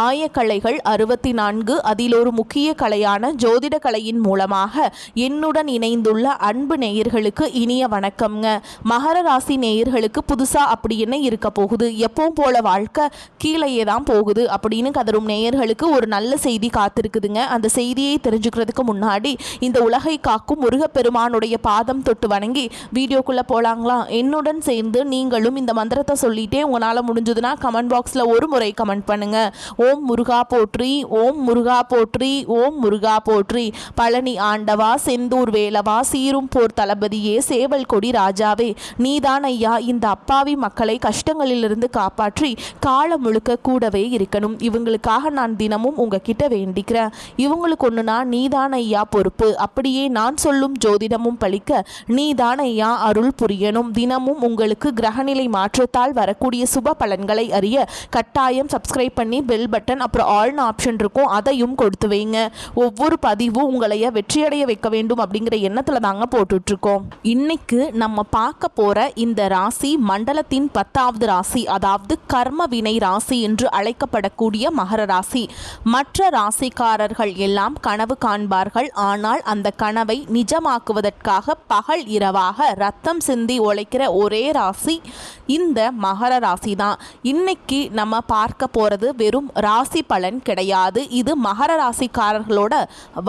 ஆயக்கலைகள் 64 அதில் ஒரு முக்கிய கலையான ஜோதிட கலையின் மூலமாக என்னுடன் இணைந்துள்ள அன்பு நேயர்களுக்கு இனிய வணக்கம்ங்க. மகர ராசி நேயர்களுக்கு புதுசா அப்படி என்ன இருக்க போகுது, எப்பவும் போல வாழ்க்கை கீழேயே தான் போகுது அப்படின்னு கதரும் நேயர்களுக்கு ஒரு நல்ல செய்தி காத்திருக்குதுங்க. அந்த செய்தியை தெரிஞ்சுக்கிறதுக்கு முன்னாடி இந்த உலகை காக்கும் முருகப்பெருமானுடைய பாதம் தொட்டு வணங்கி வீடியோக்குள்ள போலாங்களா? என்னுடன் சேர்ந்து நீங்களும் இந்த மந்திரத்தை சொல்லிட்டே உங்களால் முடிஞ்சதுன்னா கமெண்ட் பாக்ஸில் ஒரு முறை கமெண்ட் பண்ணுங்க. ஓம் முருகா போற்றி, ஓம் முருகா போற்றி, ஓம் முருகா போற்றி. பழனி ஆண்டவா, செந்தூர் வேலவா, சீரும் போர் தளபதியே, சேவல் கொடி ராஜாவே, நீதான் ஐயா இந்த அப்பாவி மக்களை கஷ்டங்களிலிருந்து காப்பாற்றி காலம் முழுக்க கூடவே இருக்கணும். இவங்களுக்காக நான் தினமும் உங்ககிட்ட வேண்டிக்கிறேன். இவங்களுக்கு ஒன்றுனா நீதான் ஐயா பொறுப்பு. அப்படியே நான் சொல்லும் ஜோதிடமும் பழிக்க நீதான் ஐயா அருள் புரியணும். தினமும் உங்களுக்கு கிரகநிலை மாற்றத்தால் வரக்கூடிய சுப பலன்களை அறிய கட்டாயம் சப்ஸ்கிரைப் பண்ணி பெல் பட்டன் அப்புறம் ஆல்னு ஆப்ஷன் இருக்கும், அதையும் கொடுத்து வைங்க. ஒவ்வொரு பதிவும் உங்களைய வெற்றியடைய வைக்க வேண்டும் அப்படிங்கிற எண்ணத்தில் தாங்க போட்டுட்ருக்கோம். இன்னைக்கு நம்ம பார்க்க போகிற இந்த ராசி மண்டலத்தின் 10வது ராசி, அதாவது கர்ம வினை ராசி என்று அழைக்கப்படக்கூடிய மகர ராசி. மற்ற ராசிக்காரர்கள் எல்லாம் கனவு காண்பார்கள். ஆனால் அந்த கனவை நிஜமாக்குவதற்காக பகல் இரவாக ரத்தம் சிந்தி உழைக்கிற ஒரே ராசி இந்த மகர ராசி தான். இன்னைக்கு நம்ம பார்க்க போகிறது வெறும் ராசி பலன் கிடையாது. இது மகர ராசிக்காரர்களோட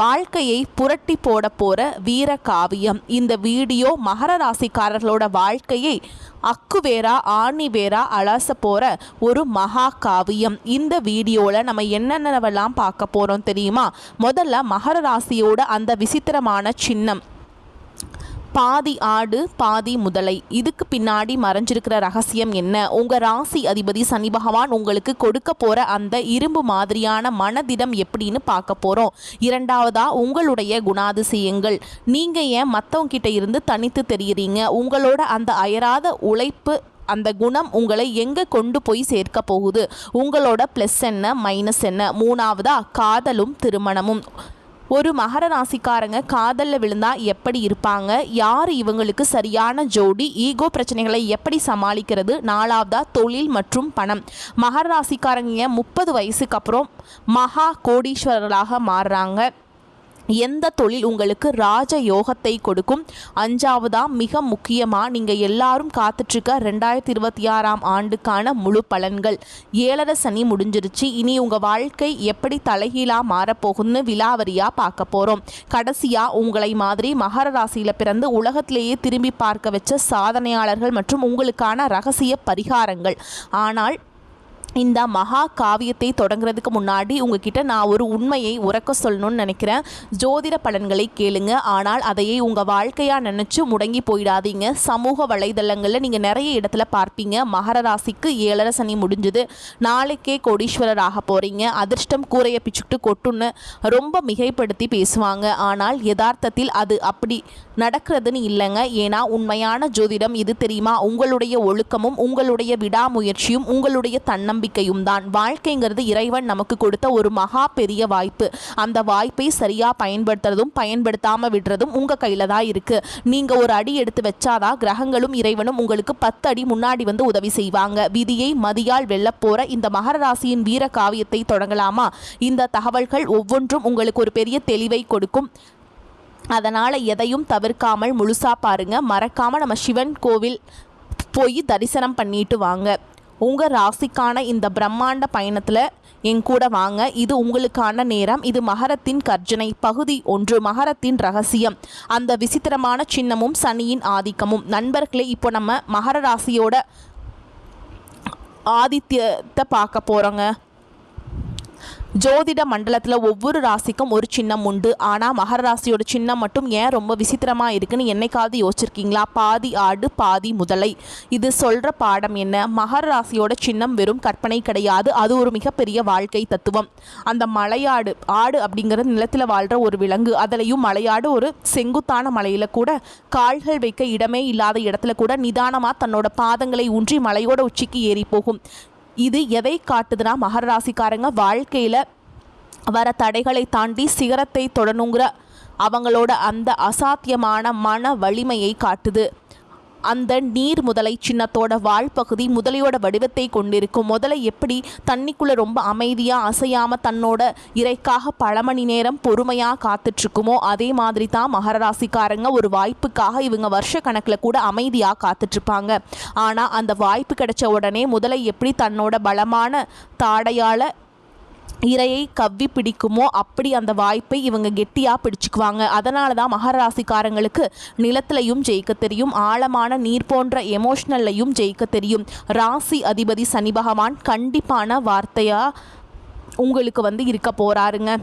வாழ்க்கையை புரட்டி போட போற வீர காவியம். இந்த வீடியோ மகர ராசிக்காரர்களோட வாழ்க்கையை அக்கு வேரா ஆணி வேரா அலச போற ஒரு மகா காவியம். இந்த வீடியோவில் நம்ம என்னென்னவெல்லாம் பார்க்க போறோம் தெரியுமா? முதல்ல மகர ராசியோட அந்த விசித்திரமான சின்னம் பாதி ஆடு பாதி முதலை. இதுக்கு பின்னாடி மறைஞ்சிருக்கிற ரகசியம் என்ன? உங்க ராசி அதிபதி சனி பகவான் உங்களுக்கு கொடுக்க போற அந்த இரும்பு மாதிரியான மனதிடம் எப்படின்னு பார்க்க போறோம். இரண்டாவதா உங்களுடைய குணாதிசயங்கள். நீங்க ஏன் மற்றவங்க கிட்ட இருந்து தனித்து தெரியுறீங்க? உங்களோட அந்த அயராத உழைப்பு, அந்த குணம் உங்களை எங்கே கொண்டு போய் சேர்க்க போகுது? உங்களோட ப்ளஸ் என்ன மைனஸ் என்ன? மூணாவதா காதலும் திருமணமும். ஒரு மகர ராசிக்காரங்க காதலில் விழுந்தா எப்படி இருப்பாங்க? யார் இவங்களுக்கு சரியான ஜோடி? ஈகோ பிரச்சனைகளை எப்படி சமாளிக்கிறது? நாலாவதா தொழில் மற்றும் பணம். மகர ராசிக்காரங்க 30 வயசுக்கு அப்புறம் மகா கோடீஸ்வரர்களாக மாறுறாங்க. எந்த தொழில் உங்களுக்கு ராஜ யோகத்தை கொடுக்கும்? அஞ்சாவதா மிக முக்கியமாக நீங்கள் எல்லாரும் காத்துட்ருக்க 2026ஆம் ஆண்டுக்கான முழு பலன்கள். 7.5 சனி முடிஞ்சிருச்சு. இனி உங்கள் வாழ்க்கை எப்படி தலைகீழாக மாறப்போகுதுன்னு விலாவரியாக பார்க்க போகிறோம். கடைசியாக உங்களை மாதிரி மகர ராசியில் பிறந்து உலகத்திலேயே திரும்பி பார்க்க வச்ச சாதனையாளர்கள் மற்றும் உங்களுக்கான ரகசிய பரிகாரங்கள். ஆனால் இந்த மகா காவியத்தை தொடங்குறதுக்கு முன்னாடி உங்ககிட்ட நான் ஒரு உண்மையை உறக்க சொல்லணும்னு நினைக்கிறேன். ஜோதிட பலன்களை கேளுங்க, ஆனால் அதையே உங்கள் வாழ்க்கையாக நினச்சி முடங்கி போயிடாதீங்க. சமூக வலைதளங்களில் நீங்கள் நிறைய இடத்துல பார்ப்பீங்க, மகர ராசிக்கு 7.5 சனி முடிஞ்சுது, நாளைக்கே கோடீஸ்வரர் ஆக போகிறீங்க, அதிர்ஷ்டம் கூரையை பிச்சுக்கிட்டு கொட்டுன்னு ரொம்ப மிகைப்படுத்தி பேசுவாங்க. ஆனால் யதார்த்தத்தில் அது அப்படி நடக்கிறதுன்னு இல்லைங்க. ஏன்னா உண்மையான ஜோதிடம் இது தெரியுமா? உங்களுடைய ஒழுக்கமும் உங்களுடைய விடாமுயற்சியும் உங்களுடைய தன்னம்பிக்கையும் தான். வாழ்க்கைங்கிறது இறைவன் நமக்கு கொடுத்த ஒரு மகா பெரிய வாய்ப்பு. அந்த வாய்ப்பை சரியாக பயன்படுத்துறதும் பயன்படுத்தாமல் விடுறதும் உங்கள் கையில் தான் இருக்குது. நீங்கள் ஒரு அடி எடுத்து வச்சாதான் கிரகங்களும் இறைவனும் உங்களுக்கு 10 அடி முன்னாடி வந்து உதவி செய்வாங்க. விதியை மதியால் வெல்லப்போற இந்த மகர ராசியின் வீர காவியத்தை தொடங்கலாமா? இந்த தகவல்கள் ஒவ்வொன்றும் உங்களுக்கு ஒரு பெரிய தெளிவை கொடுக்கும். அதனால் எதையும் தவிர்க்காமல் முழுசாக பாருங்கள். மறக்காமல் நம்ம சிவன் கோவில் போய் தரிசனம் பண்ணிட்டு வாங்க. உங்கள் ராசிக்கான இந்த பிரம்மாண்ட பயணத்தில் என் கூட வாங்க. இது உங்களுக்கான நேரம். இது மகரத்தின் கர்ஜனை பகுதி 1, மகரத்தின் ரகசியம், அந்த விசித்திரமான சின்னமும் சனியின் ஆதிக்கமும். நண்பர்களே, இப்போ நம்ம மகர ராசியோட ஆதித்யத்தை பார்க்க போகிறோங்க. ஜோதிட மண்டலத்தில் ஒவ்வொரு ராசிக்கும் ஒரு சின்னம் உண்டு. ஆனால் மகர ராசியோட சின்னம் மட்டும் ஏன் ரொம்ப விசித்திரமாக இருக்குன்னு என்னைக்காவது யோசிச்சிருக்கீங்களா? பாதி ஆடு பாதி முதலை. இது சொல்கிற பாடம் என்ன? மகர ராசியோட சின்னம் வெறும் கற்பனை கிடையாது, அது ஒரு மிகப்பெரிய வாழ்க்கை தத்துவம். அந்த மலையாடு, ஆடு அப்படிங்கிறது நிலத்தில் வாழ்கிற ஒரு விலங்கு. அதுலேயும் மலையாடு ஒரு செங்குத்தான மலையில் கூட கால்கள் வைக்க இடமே இல்லாத இடத்துல கூட நிதானமாக தன்னோட பாதங்களை ஊன்றி மலையோட உச்சிக்கு ஏறி போகும். இது எதை காட்டுதுன்னா, மகர ராசிக்காரங்க வாழ்க்கையில் வர தடைகளை தாண்டி சிகரத்தை தொடணுங்கிற அவங்களோட அந்த அசாத்தியமான மன வலிமையை காட்டுது. அந்த நீர் முதலை சின்னத்தோட வாழ்பகுதி முதலையோட வடிவத்தை கொண்டிருக்கும். முதலை எப்படி தண்ணிக்குள்ளே ரொம்ப அமைதியாக அசையாமல் தன்னோட இறைக்காக பல மணி நேரம் பொறுமையாக காத்துட்ருக்குமோ அதே மாதிரி தான் மகர ராசிக்காரங்க ஒரு வாய்ப்புக்காக இவங்க வருஷ கணக்கில் கூட அமைதியாக காத்துட்ருப்பாங்க. ஆனால் அந்த வாய்ப்பு கிடைச்ச உடனே முதலை எப்படி தன்னோட பலமான தாடையால் இரையை கவ்வி பிடிக்குமோ அப்படி அந்த வாய்ப்பை இவங்க கெட்டியாக பிடிச்சிக்குவாங்க. அதனால தான் மகர ராசிக்காரங்களுக்கு நிலத்திலையும் ஜெயிக்க தெரியும், ஆழமான நீர் போன்ற எமோஷ்னல்லையும் ஜெயிக்க தெரியும். ராசி அதிபதி சனி பகவான் கண்டிப்பான வார்த்தையாக உங்களுக்கு இருக்க போகிறாருங்க.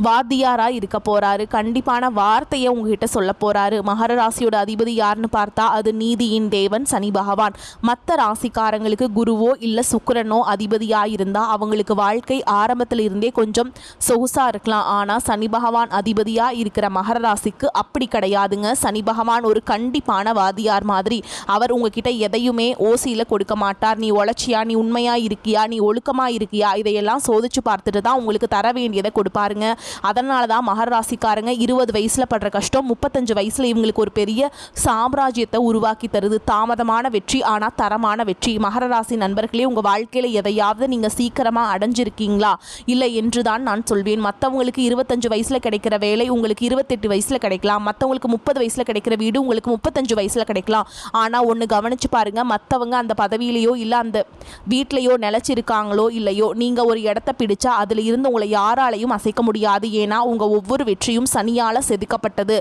வாத்தியாராக இருக்க போகிறாரு. கண்டிப்பான வார்த்தையை உங்ககிட்ட சொல்ல போகிறாரு. மகர ராசியோட அதிபதி யாருன்னு பார்த்தா அது நீதியின் தேவன் சனி பகவான். மற்ற ராசிக்காரங்களுக்கு குருவோ இல்லை சுக்கிரனோ அதிபதியாக இருந்தால் அவங்களுக்கு வாழ்க்கை ஆரம்பத்தில் இருந்தே கொஞ்சம் சொகுசாக இருக்கலாம். ஆனால் சனி பகவான் அதிபதியாக இருக்கிற மகர ராசிக்கு அப்படி கிடையாதுங்க. சனி பகவான் ஒரு கண்டிப்பான வாத்தியார் மாதிரி. அவர் உங்ககிட்ட எதையுமே ஓசியில் கொடுக்க மாட்டார். நீ உழைச்சியா, நீ உண்மையாக இருக்கியா, நீ ஒழுக்கமாக இருக்கியா, இதையெல்லாம் சோதிச்சு பார்த்துட்டு தான் உங்களுக்கு தர வேண்டியதை கொடுப்பாருங்க. அதனால தான் மகர ராசிக்காரங்க 20 வயசில் படுற கஷ்டம் 35 வயசில் இவங்களுக்கு ஒரு பெரிய சாம்ராஜ்யத்தை உருவாக்கி தருது. தாமதமான வெற்றி ஆனால் தரமான வெற்றி. மகர ராசி நண்பர்களே, உங்கள் வாழ்க்கையில் எதையாவது நீங்கள் சீக்கிரமாக அடைஞ்சிருக்கீங்களா? இல்லை என்று தான் நான் சொல்வேன். மற்றவங்களுக்கு 25 வயசில் கிடைக்கிற வேலை உங்களுக்கு 28 வயசில் கிடைக்கலாம். மற்றவங்களுக்கு 30 வயசில் கிடைக்கிற வீடு உங்களுக்கு 35 வயசில் கிடைக்கலாம். ஆனால் ஒன்று கவனித்து பாருங்கள், மற்றவங்க அந்த பதவியிலையோ இல்லை அந்த வீட்டிலையோ நிலச்சிருக்காங்களோ இல்லையோ, நீங்கள் ஒரு இடத்த பிடிச்சா அதில் இருந்து உங்களை யாராலையும் அசைக்க முடியாது. ஏன்னா உங்கள் ஒவ்வொரு வெற்றியும் சனியால் செதுக்கப்பட்டது.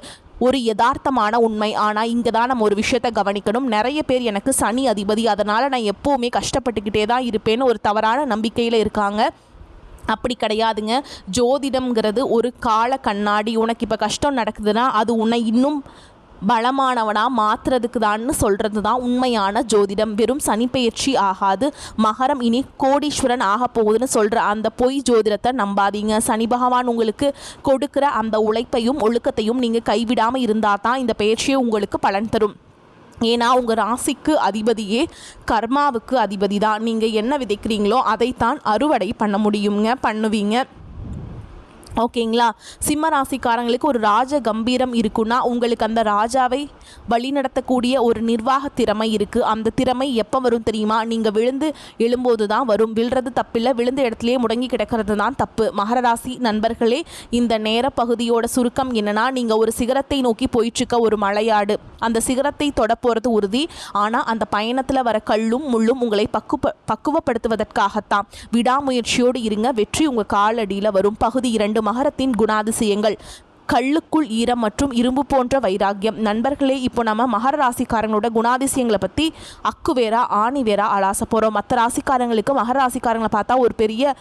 ஒரு யதார்த்தமான உண்மை. ஆனால் இங்கே தான் நம்ம ஒரு விஷயத்தை கவனிக்கணும். நிறைய பேர் எனக்கு சனி அதிபதி, அதனால் நான் எப்போவுமே கஷ்டப்பட்டுக்கிட்டே தான் இருப்பேன்னு ஒரு தவறான நம்பிக்கையில் இருக்காங்க. அப்படி கிடையாதுங்க. ஜோதிடம்ங்கிறது ஒரு கால கண்ணாடி. உனக்கு இப்போ கஷ்டம் நடக்குதுன்னா அது உன்னை இன்னும் பலமானவனாக மாற்றுறதுக்கு தான்னு சொல்கிறது தான் உண்மையான ஜோதிடம். வெறும் சனிப்பெயர்ச்சி ஆகாது. மகரம் இனி கோடீஸ்வரன் ஆக போகுதுன்னு சொல்கிற அந்த பொய் ஜோதிடத்தை நம்பாதீங்க. சனி பகவான் உங்களுக்கு கொடுக்குற அந்த உழைப்பையும் ஒழுக்கத்தையும் நீங்கள் கைவிடாமல் இருந்தால் தான் இந்த பயிற்சியை உங்களுக்கு பலன் தரும். ஏன்னா உங்கள் ராசிக்கு அதிபதியே கர்மாவுக்கு அதிபதி தான். நீங்கள் என்ன விதைக்கிறீங்களோ அதைத்தான் அறுவடை பண்ண முடியுங்க, பண்ணுவீங்க. ஓகேங்களா? சிம்ம ராசிக்காரங்களுக்கு ஒரு ராஜ கம்பீரம் இருக்குன்னா உங்களுக்கு அந்த ராஜாவை வழிநடத்தக்கூடிய ஒரு நிர்வாக திறமை இருக்குது. அந்த திறமை எப்போ வரும் தெரியுமா? நீங்கள் விழுந்து எழும்போது தான் வரும். விழுறது தப்பில்லை, விழுந்த இடத்துலையே முடங்கி கிடக்கிறது தான் தப்பு. மகர ராசி நண்பர்களே, இந்த நேர பகுதியோட சுருக்கம் என்னன்னா, நீங்கள் ஒரு சிகரத்தை நோக்கி போயிட்டுருக்க ஒரு மலையாடு. அந்த சிகரத்தை தொட போகிறது உறுதி. ஆனால் அந்த பயணத்தில் வர கல்லும் முள்ளும் உங்களை பக்குவப்படுத்துவதற்காகத்தான். விடாமுயற்சியோடு இருங்க, வெற்றி உங்கள் காலடியில் வரும். பகுதி 2, மகரத்தின் குணாதிசயங்கள். கல்லுக்குள் ஈரம் மற்றும் இரும்பு போன்ற வைராக்கியம். நண்பர்களே, இப்போ நம்ம மகர ராசிக்காரங்களோட குணாதிசயங்களை பற்றி அக்கு வேறா ஆணி வேறா அலாச போகிறோம். மற்ற ராசிக்காரங்களுக்கு மகர ராசிக்காரங்களை பார்த்தா ஒரு பெரிய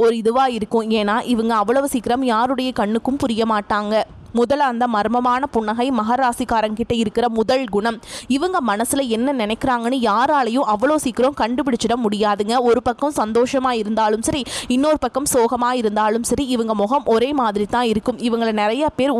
ஒரு இதுவாக இருக்கும். ஏன்னா இவங்க அவ்வளவு சீக்கிரம் யாருடைய கண்ணுக்கும் புரிய மாட்டாங்க. முதல்ல அந்த மர்மமான புன்னகை மகர ராசிக்காரங்கிட்ட இருக்கிற முதல் குணம். இவங்க மனசில் என்ன நினைக்கிறாங்கன்னு யாராலையும் அவ்வளோ சீக்கிரம் கண்டுபிடிச்சிட முடியாதுங்க. ஒரு பக்கம் சந்தோஷமாக இருந்தாலும் சரி, இன்னொரு பக்கம் சோகமாக இருந்தாலும் சரி, இவங்க முகம் ஒரே மாதிரி தான் இருக்கும். இவங்களை நிறைய பேர்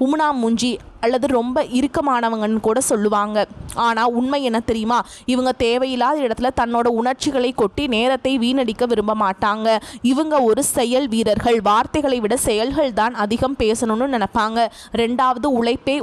உம்னா மூஞ்சி அல்லது ரொம்ப இறுக்கமானவங்கன்னு கூட சொல்லுவாங்க. ஆனால் உண்மை என்ன தெரியுமா? இவங்க தேவையில்லாத இடத்துல தன்னோட உணர்ச்சிகளை கொட்டி நேரத்தை வீணடிக்க விரும்ப மாட்டாங்க. இவங்க ஒரு செயல் வீரர்கள். வார்த்தைகளை விட செயல்கள் தான் அதிகம் பேசணும்னு நினைப்பாங்க. ரெண்டாவது, உழைப்பே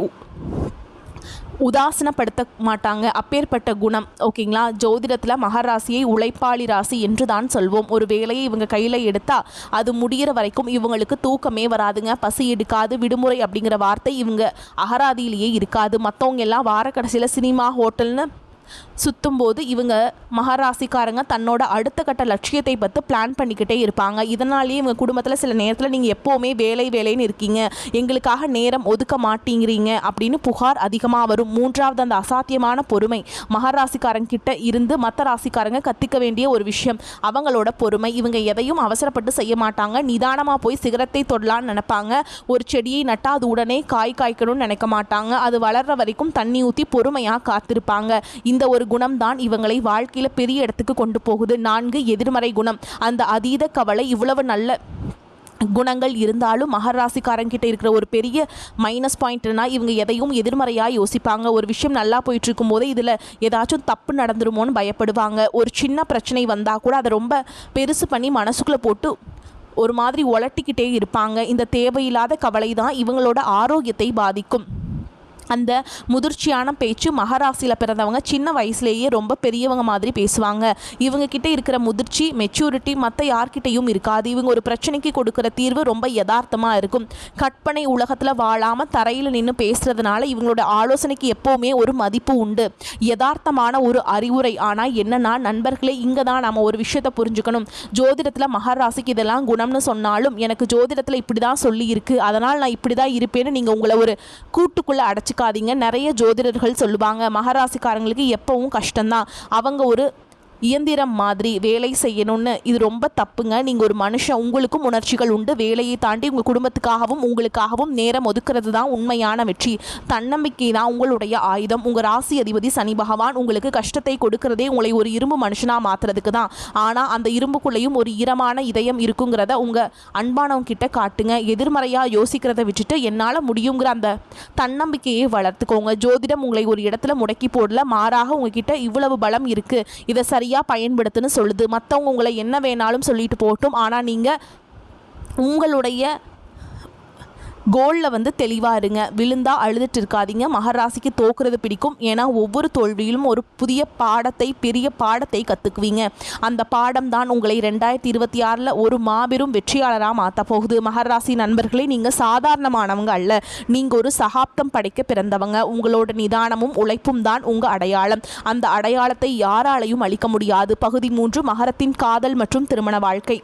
உதாசனப்படுத்த மாட்டாங்க. அப்பேற்பட்ட குணம். ஓகேங்களா? ஜோதிடத்தில் மகர ராசியை உழைப்பாளி ராசி என்று தான் சொல்வோம். ஒரு வேலையை இவங்க கையில் எடுத்தால் அது முடிகிற வரைக்கும் இவங்களுக்கு தூக்கமே வராதுங்க. பசி எடுக்காது. விடுமுறை அப்படிங்கிற வார்த்தை இவங்க அகராதியிலேயே இருக்காது. மற்றவங்க எல்லாம் வார கடைசியில் சினிமா ஹோட்டல்னு சுற்றும்போது இவங்க மகராசிக்காரங்க தன்னோட அடுத்த கட்ட லட்சியத்தை பற்றி பிளான் பண்ணிக்கிட்டே இருப்பாங்க. இதனாலேயே இவங்க குடும்பத்தில் சில நேரத்தில் நீங்கள் எப்போவுமே வேலைன்னு இருக்கீங்க, எங்களுக்காக நேரம் ஒதுக்க மாட்டேங்கிறீங்க அப்படின்னு புகார் அதிகமாக வரும். மூன்றாவது, அந்த அசாத்தியமான பொறுமை. மகராசிக்காரங்கிட்ட இருந்து மற்ற ராசிக்காரங்க கற்றுக்க வேண்டிய ஒரு விஷயம் அவங்களோட பொறுமை. இவங்க எதையும் அவசரப்பட்டு செய்ய மாட்டாங்க. நிதானமாக போய் சிகரத்தை தொடலான்னு நினைப்பாங்க. ஒரு செடியை நட்டால் அது உடனே காய்க்கணும்னு நினைக்க மாட்டாங்க. அது வளர்கிற வரைக்கும் தண்ணி ஊற்றி பொறுமையாக காத்திருப்பாங்க. இந்த ஒரு குணம் தான் இவங்களை வாழ்க்கையில் பெரிய இடத்துக்கு கொண்டு போகுது. 4, எதிர்மறை குணம். அந்த அதீத கவலை. இவ்வளவு நல்ல குணங்கள் இருந்தாலும் மகர ராசிக்காரங்கிட்ட இருக்கிற ஒரு பெரிய மைனஸ் பாயிண்ட்னா இவங்க எதையும் எதிர்மறையாக யோசிப்பாங்க. ஒரு விஷயம் நல்லா போயிட்டு இருக்கும் போது இதில் ஏதாச்சும் தப்பு நடந்துருமோன்னு பயப்படுவாங்க. ஒரு சின்ன பிரச்சனை வந்தால் கூட அதை ரொம்ப பெருசு பண்ணி மனசுக்குள்ளே போட்டு ஒரு மாதிரி உலட்டிக்கிட்டே இருப்பாங்க. இந்த தேவையில்லாத கவலை தான் இவங்களோட ஆரோக்கியத்தை பாதிக்கும். அந்த முதிர்ச்சியான பேச்சு மகராசியில் பிறந்தவங்க சின்ன வயசுலேயே ரொம்ப பெரியவங்க மாதிரி பேசுவாங்க. இவங்க கிட்ட இருக்கிற முதிர்ச்சி, மெச்சூரிட்டி மற்ற யார்கிட்டையும் இருக்காது. இவங்க ஒரு பிரச்சனைக்கு கொடுக்குற தீர்வு ரொம்ப யதார்த்தமாக இருக்கும். கற்பனை உலகத்தில் வாழாமல் தரையில் நின்று பேசுகிறதுனால இவங்களோட ஆலோசனைக்கு எப்போவுமே ஒரு மதிப்பு உண்டு. யதார்த்தமான ஒரு அறிவுரை. ஆனால் என்னன்னா நண்பர்களே, இங்கே தான் நம்ம ஒரு விஷயத்தை புரிஞ்சுக்கணும். ஜோதிடத்தில் மகராசிக்கு இதெல்லாம் குணம்னு சொன்னாலும் எனக்கு ஜோதிடத்தில் இப்படி தான் சொல்லியிருக்கு, அதனால் நான் இப்படி தான் இருப்பேன்னு நீங்கள் உங்களை ஒரு கூட்டுக்குள்ளே அடைச்சி நிறைய ஜோதிடர்கள் சொல்லுவாங்க மகராசிக்காரங்களுக்கு எப்பவும் கஷ்டம்தான், அவங்க ஒரு இயந்திரம் மாதிரி வேலை செய்யணும்னு. இது ரொம்ப தப்புங்க. நீங்கள் ஒரு மனுஷன், உங்களுக்கும் உணர்ச்சிகள் உண்டு. வேலையை தாண்டி உங்கள் குடும்பத்துக்காகவும் உங்களுக்காகவும் நேரம் ஒதுக்கிறது தான் உண்மையான வெற்றி. தன்னம்பிக்கை தான் உங்களுடைய ஆயுதம். உங்கள் ராசி அதிபதி சனி பகவான் உங்களுக்கு கஷ்டத்தை கொடுக்கறதே உங்களை ஒரு இரும்பு மனுஷனாக மாற்றுறதுக்கு தான். ஆனால் அந்த இரும்புக்குள்ளேயும் ஒரு ஈரமான இதயம் இருக்குங்கிறத உங்கள் அன்பானவங்க கிட்ட காட்டுங்க. எதிர்மறையாக யோசிக்கிறத விட்டுட்டு என்னால் முடியுங்கிற அந்த தன்னம்பிக்கையை வளர்த்துக்கோங்க. ஜோதிடம் உங்களை ஒரு இடத்துல முடக்கி போடல, மாறாக உங்ககிட்ட இவ்வளவு பலம் இருக்குது, இதை சரியாக பயன்படுத்துன்னு சொல்லுது. மற்றவங்க உங்களை என்ன வேணாலும் சொல்லிட்டு போகட்டும், ஆனால் நீங்கள் உங்களுடைய கோலில் தெளிவாக இருங்க. விழுந்தா அழுதுட்டு இருக்காதீங்க. மகராசிக்கு தோக்குறது பிடிக்கும். ஏன்னா ஒவ்வொரு தோல்வியிலும் ஒரு புதிய பாடத்தை, பெரிய பாடத்தை கற்றுக்குவீங்க. அந்த பாடம் தான் உங்களை 2026 ஒரு மாபெரும் வெற்றியாளராக மாற்ற போகுது. மகராசி நண்பர்களே, நீங்கள் சாதாரணமானவங்க அல்ல. நீங்கள் ஒரு சகாப்தம் படைக்க பிறந்தவங்க. உங்களோட நிதானமும் உழைப்பும் தான் உங்கள் அடையாளம். அந்த அடையாளத்தை யாராலையும் அழிக்க முடியாது. பகுதி 3, மகரத்தின் காதல் மற்றும் திருமண வாழ்க்கை.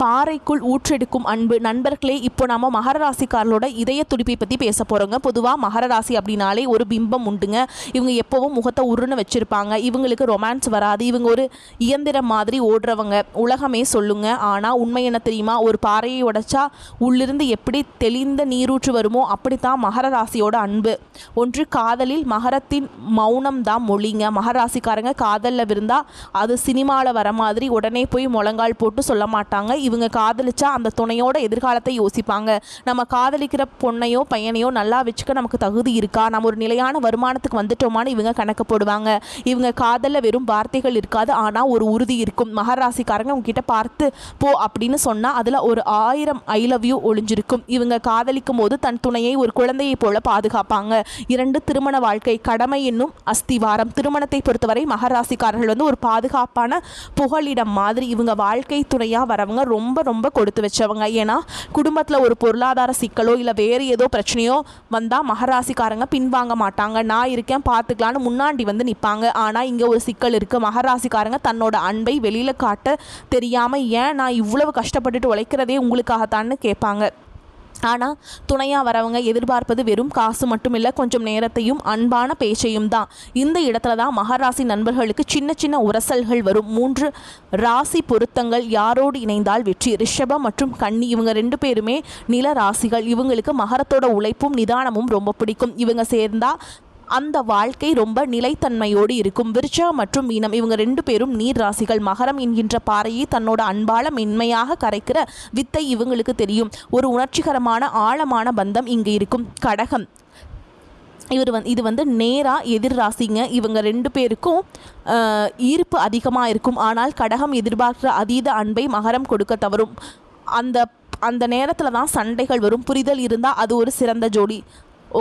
பாறைக்குள் ஊற்றெடுக்கும் அன்பு. நண்பர்களே, இப்போ நம்ம மகர ராசிக்காரர்களோட இதய துடிப்பை பற்றி பேச போகிறோங்க. பொதுவாக மகர ராசி அப்படின்னாலே ஒரு பிம்பம் உண்டுங்க. இவங்க எப்போவும் முகத்தை உருன்னு வச்சுருப்பாங்க. இவங்களுக்கு ரொமான்ஸ் வராது. இவங்க ஒரு இயந்திரம் மாதிரி ஓடுறவங்க, உலகமே சொல்லுங்க. ஆனால் உண்மை என்ன தெரியுமா? ஒரு பாறையை உடைச்சா உள்ளிருந்து எப்படி தெளிந்த நீரூற்று வருமோ அப்படித்தான் மகர ராசியோட அன்பு. ஒன்று காதலில் மகரத்தின் மௌனம் தான் மொழிங்க. மகர ராசிக்காரங்க காதலில் விருந்தால் அது சினிமாவில் வர மாதிரி உடனே போய் முழங்கால் போட்டு சொல்ல மாட்டாங்க. இவங்க காதலிச்சா அந்த துணையோட எதிர்காலத்தை யோசிப்பாங்க. நம்ம காதலிக்கிற பொண்ணையோ பையனையோ நல்லா வச்சுக்க நமக்கு தகுதி இருக்கா, நம்ம ஒரு நிலையான வருமானத்துக்கு வந்துட்டோமான்னு இவங்க கணக்கு போடுவாங்க. இவங்க காதலில் வெறும் வார்த்தைகள் இருக்காது, ஆனால் ஒரு உறுதி இருக்கும். மகராசிக்காரங்க உங்ககிட்ட பார்த்து போ அப்படின்னு சொன்னால் அதில் ஒரு 1000 ஐ லவ் யூ ஒளிஞ்சிருக்கும். இவங்க காதலிக்கும் போது தன் துணையை ஒரு குழந்தையை போல பாதுகாப்பாங்க. 2, திருமண வாழ்க்கை. கடமை என்னும் அஸ்திவாரம். திருமணத்தை பொறுத்தவரை மகராசிக்காரர்கள் ஒரு பாதுகாப்பான புகலிடம் மாதிரி. இவங்க வாழ்க்கை துணையாக வரவங்க ரொம்ப ரொம்ப கொடுத்து வச்சவங்க. ஏன்னா குடும்பத்தில் ஒரு பொருளாதார சிக்கலோ இல்லை வேறு ஏதோ பிரச்சனையோ வந்தால் மகராசிக்காரங்க பின்வாங்க மாட்டாங்க. நான் இருக்கேன் பார்த்துக்கலான்னு முன்னாடி நிற்பாங்க. ஆனால் இங்கே ஒரு சிக்கல் இருக்குது. மகராசிக்காரங்க தன்னோட அன்பை வெளியில் காட்ட தெரியாமல், ஏன் நான் இவ்வளவு கஷ்டப்பட்டுட்டு உழைக்கிறதே உங்களுக்காகத்தான்னு கேட்பாங்க. ஆனால் துணையாக வரவங்க எதிர்பார்ப்பது வெறும் காசு மட்டும் இல்லை, கொஞ்சம் நேரத்தையும் அன்பான பேச்சையும் தான். இந்த இடத்துல தான் மகராசி நண்பர்களுக்கு சின்ன சின்ன உரசல்கள் வரும். 3 ராசி பொருத்தங்கள் யாரோடு இணைந்தால் வெற்றி. ரிஷபம் மற்றும் கன்னி, இவங்க 2 பேருமே நில ராசிகள். இவங்களுக்கு மகரத்தோட உழைப்பும் நிதானமும் ரொம்ப பிடிக்கும். இவங்க சேர்ந்தா அந்த வாழ்க்கை ரொம்ப நிலைத்தன்மையோடு இருக்கும். விருச்சகம் மற்றும் மீனம், இவங்க 2 பேரும் நீர் ராசிகள். மகரம் என்கின்ற பாறையை தன்னோட அன்பால மென்மையாக கரைக்கிற வித்தை இவங்களுக்கு தெரியும். ஒரு உணர்ச்சிகரமான ஆழமான பந்தம் இங்கே இருக்கும். கடகம், இது நேராக எதிர் ராசிங்க. இவங்க 2 பேருக்கும் ஈர்ப்பு அதிகமாக இருக்கும். ஆனால் கடகம் எதிர்பார்க்கிற அதீத அன்பை மகரம் கொடுக்க தவறும். அந்த நேரத்தில் தான் சண்டைகள் வரும். புரிதல் இருந்தால் அது ஒரு சிறந்த ஜோடி.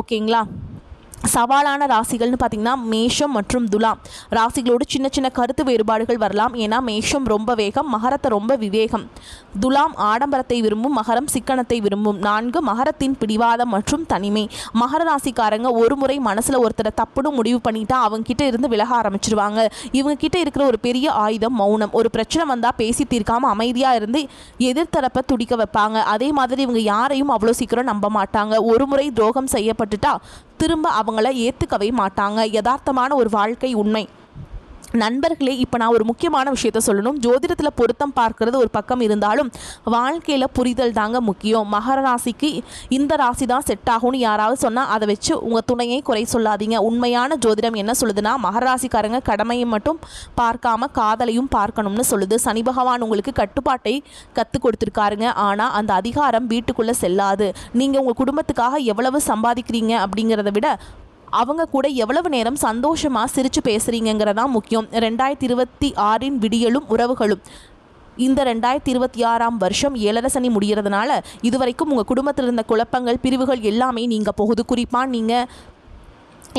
ஓகேங்களா? சவாலான ராசிகள்னு பார்த்திங்கன்னா மேஷம் மற்றும் துலாம் ராசிகளோடு சின்ன சின்ன கருத்து வேறுபாடுகள் வரலாம். ஏன்னா மேஷம் ரொம்ப வேகம், மகரத்தை ரொம்ப விவேகம். துலாம் ஆடம்பரத்தை விரும்பும், மகரம் சிக்கனத்தை விரும்பும். 4 மகரத்தின் பிடிவாதம் மற்றும் தனிமை. மகர ராசிக்காரங்க ஒரு முறை மனசில் ஒருத்தரை தப்புன்னு முடிவு பண்ணிட்டா அவங்க கிட்ட இருந்து விலக ஆரம்பிச்சிருவாங்க. இவங்க கிட்ட இருக்கிற ஒரு பெரிய ஆயுதம் மௌனம். ஒரு பிரச்சனை வந்தால் பேசி தீர்க்காமல் அமைதியாக இருந்து எதிர்த்தரப்பை துடிக்க வைப்பாங்க. அதே மாதிரி இவங்க யாரையும் அவ்வளோ சீக்கிரம் நம்ப மாட்டாங்க. ஒரு முறை துரோகம் செய்யப்பட்டுட்டா திரும்ப அவங்கள ஏற்றுக்கவே மாட்டாங்க. யதார்த்தமான ஒரு வாழ்க்கை உண்மை. நண்பர்களே, இப்போ நான் ஒரு முக்கியமான விஷயத்த சொல்லணும். ஜோதிடத்தில் பொருத்தம் பார்க்கறது ஒரு பக்கம் இருந்தாலும் வாழ்க்கையில் புரிதல் தாங்க முக்கியம். மகர ராசிக்கு இந்த ராசி தான் செட் ஆகும்னு யாராவது சொன்னால் அதை வச்சு உங்கள் துணையை குறை சொல்லாதீங்க. உண்மையான ஜோதிடம் என்ன சொல்லுதுன்னா, மகர ராசிக்காரங்க கடமையை மட்டும் பார்க்காம காதலையும் பார்க்கணும்னு சொல்லுது. சனி பகவான் உங்களுக்கு கட்டுப்பாட்டை கற்றுக் கொடுத்துருக்காருங்க. ஆனால் அந்த அதிகாரம் வீட்டுக்குள்ளே செல்லாது. நீங்கள் உங்கள் குடும்பத்துக்காக எவ்வளவு சம்பாதிக்கிறீங்க அப்படிங்கிறத விட அவங்க கூட எவ்வளவு நேரம் சந்தோஷமாக சிரித்து பேசுகிறீங்கிறதான் முக்கியம். 2026 விடியலும் உறவுகளும். இந்த 2026ஆம் வருஷம் 7 சனி முடிகிறதுனால இதுவரைக்கும் உங்கள் குடும்பத்தில் இருந்த குழப்பங்கள் பிரிவுகள் எல்லாமே நீங்கள் போகுது. குறிப்பாக நீங்கள்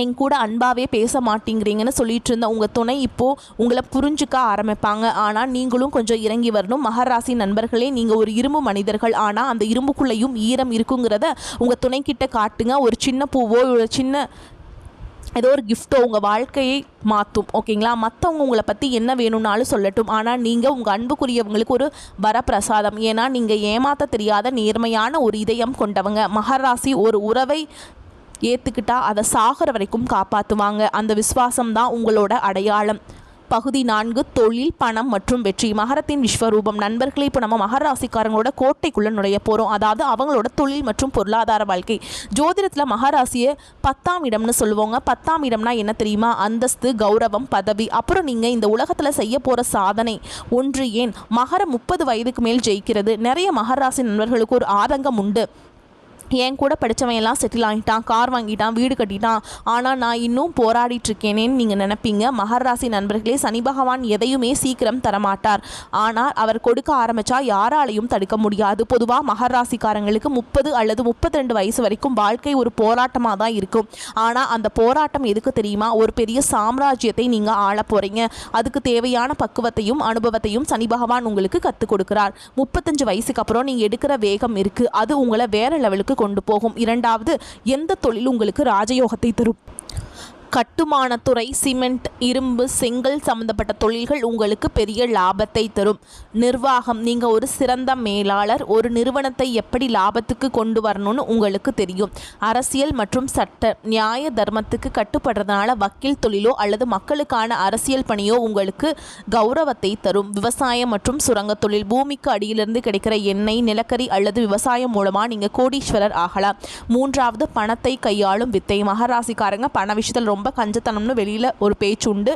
என் கூட அன்பாகவே பேச மாட்டேங்கிறீங்கன்னு சொல்லிட்டு இருந்த உங்கள் துணை இப்போது உங்களை புரிஞ்சுக்க ஆரம்பிப்பாங்க. ஆனால் நீங்களும் கொஞ்சம் இறங்கி வரணும். மகராசி நண்பர்களே, நீங்கள் ஒரு இரும்பு மனிதர்கள். ஆனால் அந்த இரும்புக்குள்ளேயும் ஈரம் இருக்குங்கிறத உங்கள் துணைக்கிட்ட காட்டுங்க. ஒரு சின்ன பூவோ ஒரு சின்ன ஏதோ ஒரு கிஃப்ட்டோ உங்கள் வாழ்க்கையை மாற்றும். ஓகேங்களா? மற்றவங்க உங்களை பற்றி என்ன வேணும்னாலும் சொல்லட்டும். ஆனால் நீங்கள் உங்கள் அன்புக்குரியவங்களுக்கு ஒரு வரப்பிரசாதம். ஏன்னா நீங்கள் ஏமாற்ற தெரியாத நேர்மையான ஒரு இதயம் கொண்டவங்க. மகராசி ஒரு உறவை ஏற்றுக்கிட்டா அதை சாகிற வரைக்கும் காப்பாற்றுவாங்க. அந்த விசுவாசம்தான் உங்களோட அடையாளம். பகுதி 4 தொழில், பணம் மற்றும் வெற்றி. மகரத்தின் விஸ்வரூபம். நண்பர்களே, இப்போ நம்ம மகர ராசிக்காரங்களோட கோட்டைக்குள்ளே நுழைய போகிறோம். அதாவது அவங்களோட தொழில் மற்றும் பொருளாதார வாழ்க்கை. ஜோதிடத்தில் மகராசியை 10ஆம் இடம்னு சொல்லுவாங்க. 10ஆம் இடம்னா என்ன தெரியுமா? அந்தஸ்து, கௌரவம், பதவி. அப்புறம் நீங்கள் இந்த உலகத்தில் செய்ய போகிற சாதனை ஒன்று. ஏன் மகரம் 30 வயதுக்கு மேல் ஜெயிக்கிறது. நிறைய மகராசி நண்பர்களுக்கு ஒரு ஆதங்கம் உண்டு. என் கூட படித்தவன் எல்லாம் செட்டில் ஆகிட்டான், கார் வாங்கிட்டான், வீடு கட்டிட்டான், ஆனால் நான் இன்னும் போராடிட்டுருக்கேனேன்னு நீங்கள் நினைப்பீங்க. மகராசி நண்பர்களே, சனி பகவான் எதையுமே சீக்கிரம் தரமாட்டார். ஆனால் அவர் கொடுக்க ஆரம்பித்தா யாராலையும் தடுக்க முடியாது. பொதுவாக மகராசிக்காரங்களுக்கு 30 அல்லது 32 வயசு வரைக்கும் வாழ்க்கை ஒரு போராட்டமாக தான் இருக்கும். ஆனால் அந்த போராட்டம் எதுக்கு தெரியுமா? ஒரு பெரிய சாம்ராஜ்யத்தை நீங்கள் ஆள போகிறீங்க. அதுக்கு தேவையான பக்குவத்தையும் அனுபவத்தையும் சனி பகவான் உங்களுக்கு கற்றுக் கொடுக்குறார். 35 வயசுக்கு அப்புறம் நீங்கள் எடுக்கிற வேகம் இருக்குது. அது உங்களை வேறு லெவலுக்கு கொண்டு போகும். இரண்டாவது, எந்த தொழில் உங்களுக்கு ராஜயோகத்தை தரும்? கட்டுமானத்துறை, சிமெண்ட், இரும்பு, செங்கல் சம்பந்தப்பட்ட தொழில்கள் உங்களுக்கு பெரிய லாபத்தை தரும். நிர்வாகம். நீங்கள் ஒரு சிறந்த மேலாளர். ஒரு நிறுவனத்தை எப்படி லாபத்துக்கு கொண்டு வரணும்னு உங்களுக்கு தெரியும். அரசியல் மற்றும் சட்ட நியாய தர்மத்துக்கு கட்டுப்படுறதுனால வக்கீல் தொழிலோ அல்லது மக்களுக்கான அரசியல் பணியோ உங்களுக்கு கௌரவத்தை தரும். விவசாயம் மற்றும் சுரங்க தொழில். பூமிக்கு அடியிலிருந்து கிடைக்கிற எண்ணெய், நிலக்கரி அல்லது விவசாயம் மூலமாக நீங்கள் கோடீஸ்வரர் ஆகலாம். மூன்றாவது, பணத்தை கையாளும் வித்தை. மகராசிக்காரங்க பண விஷயத்தில் ரொம்ப கஞ்சத்தனம்னு வெளியில் ஒரு பேச்சு உண்டு.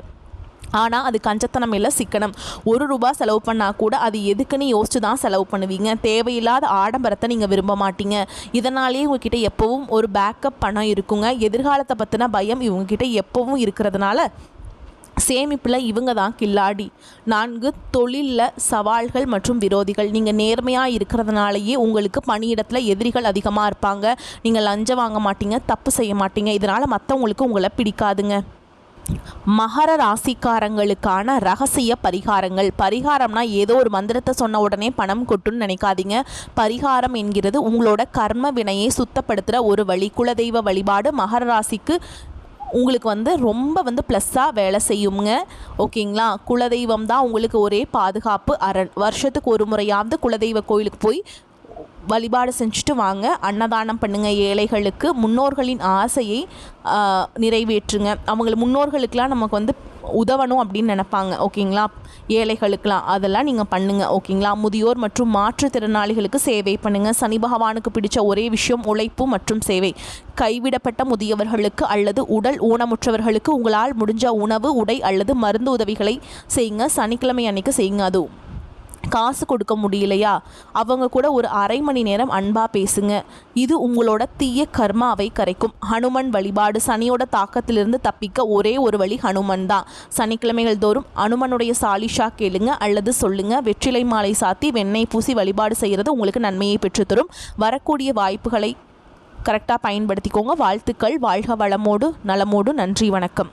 ஆனால் அது கஞ்சத்தனம் இல்லை, சிக்கனம். ₹1 செலவு பண்ணால் கூட அது எதுக்குன்னு யோசிச்சு தான் செலவு பண்ணுவீங்க. தேவையில்லாத ஆடம்பரத்தை நீங்கள் விரும்ப மாட்டீங்க. இதனாலேயே உங்ககிட்ட எப்போவும் ஒரு பேக்கப் பணம் இருக்குங்க. எதிர்காலத்தை பற்றின பயம் இவங்ககிட்ட எப்போவும் இருக்கிறதுனால சேமிப்பில் இவங்க தான் கில்லாடி. 4, தொழிலில் சவால்கள் மற்றும் விரோதிகள். நீங்கள் நேர்மையாக இருக்கிறதுனாலேயே உங்களுக்கு பணியிடத்தில் எதிரிகள் அதிகமாக இருப்பாங்க. நீங்கள் லஞ்சம் வாங்க மாட்டீங்க, தப்பு செய்ய மாட்டீங்க. இதனால் மற்றவங்களுக்கு உங்களை பிடிக்காதுங்க. மகர ராசிக்காரங்களுக்கான ரகசிய பரிகாரங்கள். பரிகாரம்னா ஏதோ ஒரு மந்திரத்தை சொன்ன உடனே பணம் கொட்டுன்னு நினைக்காதீங்க. பரிகாரம் என்கிறது உங்களோட கர்ம வினையை சுத்தப்படுத்துகிற ஒரு வழி. குலதெய்வ வழிபாடு மகர ராசிக்கு உங்களுக்கு ரொம்ப ப்ளஸ்ஸாக வேலை செய்யுங்க. ஓகேங்களா? குலதெய்வம் தான் உங்களுக்கு ஒரே பாதுகாப்பு அரண். வருஷத்துக்கு ஒரு முறையாவது குலதெய்வ கோயிலுக்கு போய் வழிபாடு செஞ்சுட்டு வாங்க. அன்னதானம் பண்ணுங்கள் ஏழைகளுக்கு. முன்னோர்களின் ஆசையை நிறைவேற்றுங்க. முன்னோர்களுக்கெலாம் நமக்கு உதவணும் அப்படின்னு நினைப்பாங்க. ஓகேங்களா? ஏழைகளுக்கெலாம் அதெல்லாம் நீங்கள் பண்ணுங்கள். ஓகேங்களா? முதியோர் மற்றும் மாற்றுத்திறனாளிகளுக்கு சேவை பண்ணுங்கள். சனி பகவானுக்கு பிடிச்ச ஒரே விஷயம் உழைப்பு மற்றும் சேவை. கைவிடப்பட்ட முதியவர்களுக்கு அல்லது உடல் ஊனமுற்றவர்களுக்கு உங்களால் முடிஞ்ச உணவு, உடை அல்லது மருந்து உதவிகளை செய்யுங்க. சனிக்கிழமை அன்னைக்கு செய்யுங்க. அதுவும் காசு கொடுக்க முடியலையா, அவங்க கூட ஒரு அரை மணி நேரம் அன்பாக பேசுங்க. இது உங்களோட தீய கர்மாவை கரைக்கும். ஹனுமன் வழிபாடு. சனியோட தாக்கத்திலிருந்து தப்பிக்க ஒரே ஒரு வழி ஹனுமன் தான். சனிக்கிழமைகள் தோறும் ஹனுமனுடைய சாலிஷா கேளுங்க அல்லது சொல்லுங்க. வெற்றிலை மாலை சாத்தி வெண்ணெய் பூசி வழிபாடு செய்கிறது உங்களுக்கு நன்மையை பெற்றுத்தரும். வரக்கூடிய வாய்ப்புகளை கரெக்டாக பயன்படுத்திக்கோங்க. வாழ்த்துக்கள். வாழ்க வளமோடு நலமோடு. நன்றி, வணக்கம்.